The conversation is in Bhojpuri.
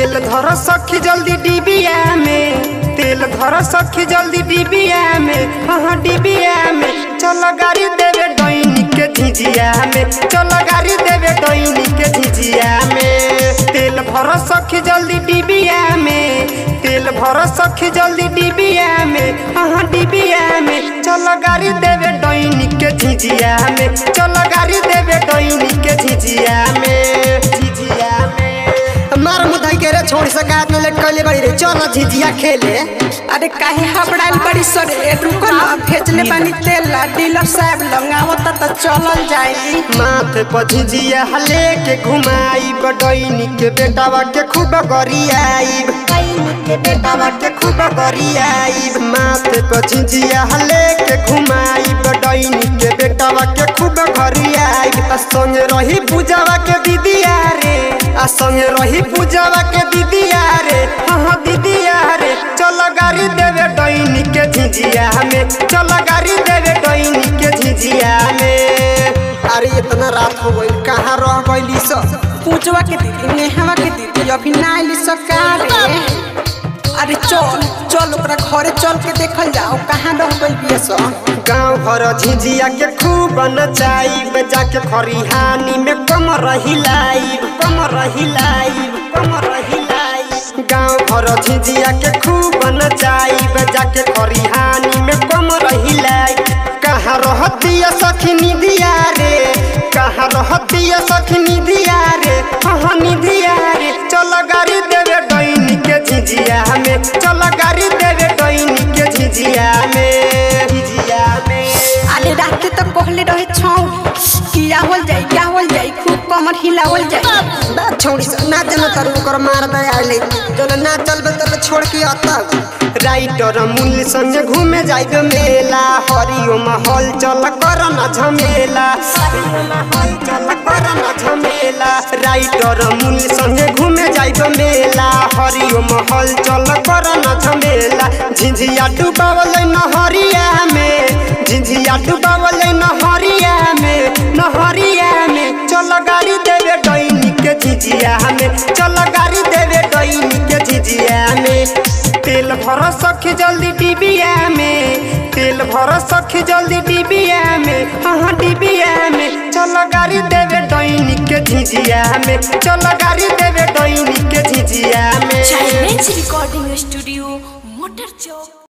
तेल धर सखी जल्दी डिबिया में, तेल धर सखी जल्दी डिबिया में, हाँ डिबिया में। चल गाड़ी देवे डोइनी के झिझिया में, चल गाड़ी देवे डोइनी के झिझिया में। तेल भर सखी जल्दी डिबिया में, तेल भर सखी जल्दी डिबिया में, हाँ डिबिया में। चल गाड़ी देवे डोइनी के झिझिया में, चल गाड़ी देवे डोइनी के झिझिया में, झिझिया में। मार मुदाई के रे छोड़ सका न लटकले बड़ी रे चल झिझिया खेले। अरे काहे हबड़ाल बड़ी सरे रुको ना भेजले पानी तेल डीलर साहब लंगावत त चलल जाई। माथे पर झिझिया लेके घुमाई बडोइनी के बेटावा के खूब गरियाई, के बेटावा के खूब गरियाई। माथे पर झिझिया लेके घुमाई बडोइनी के बेटावा के खूब गरियाई। संगे रही पूजावा के दीदिया रे, संगे रही पूजावा के दीदिया रे, हाँ दीदिया रे। चल गाड़ी देवे डोइनी के झिझिया में, चल गाड़ी देवे डोइनी के झिझिया में। अरे इतना रात हो गई कहाँ रह गईली स? पूजवा के दीदी नेहवा के दीदी अभी ना आइली सकारे। अरे चल चल ओकरा घरे चल के देखल जाओ कहाँ रह गई बिया स। गाँव भर झिझिया के खूब नचाई, जाके खरिहानी में कमर हिलाई, कमर हिलाई, कमर हिलाई। गाँव भर झिझिया के खूब नचाई, जाके खरिहानी में कमर हिलाई। कहाँ रहती सखी निधिया रे, कहाँ रहती सखी निधिया रे, हाँ निधिया रे। चल गाड़ी देवे डोइनी के झिझिया में, चल गाड़ी देवे डोइनी के झिझिया में, झिझिया में। अरे रात तक कहले रहे छौ किया होल जाई खूब कमर हिलावल जाई। बा छोड़ ना जना तर ओकर मार दे आले जल ना चलबे त छोड़ के आता। राइटर मूल संगे घूमे जाइब मेला, हरिओ महल चल कर न झमेला, हरिओ महल चल कर न झमेला। राइटर मूल संगे घूमे जाइब मेला, हरिओ महल चल कर न झमेला। झिझिया डुबावल नहरिया में, झिझिया डुबावल नहरिया में, नहरिया में। चल गाड़ी देवे डोइनी के झिझिया में, चल गाड़ी देवे डोइनी के झिझिया में। तेल भर सखी जल्दी डिबिया में, तेल भर सखी जल्दी डिबिया में, हाँ डिबिया में। चल गाड़ी देवे डोइनी के झिझिया में, चल गाड़ी देवे डोइनी के झिझिया में। चाइनीज रिकॉर्डिंग स्टूडियो मोटर चौक।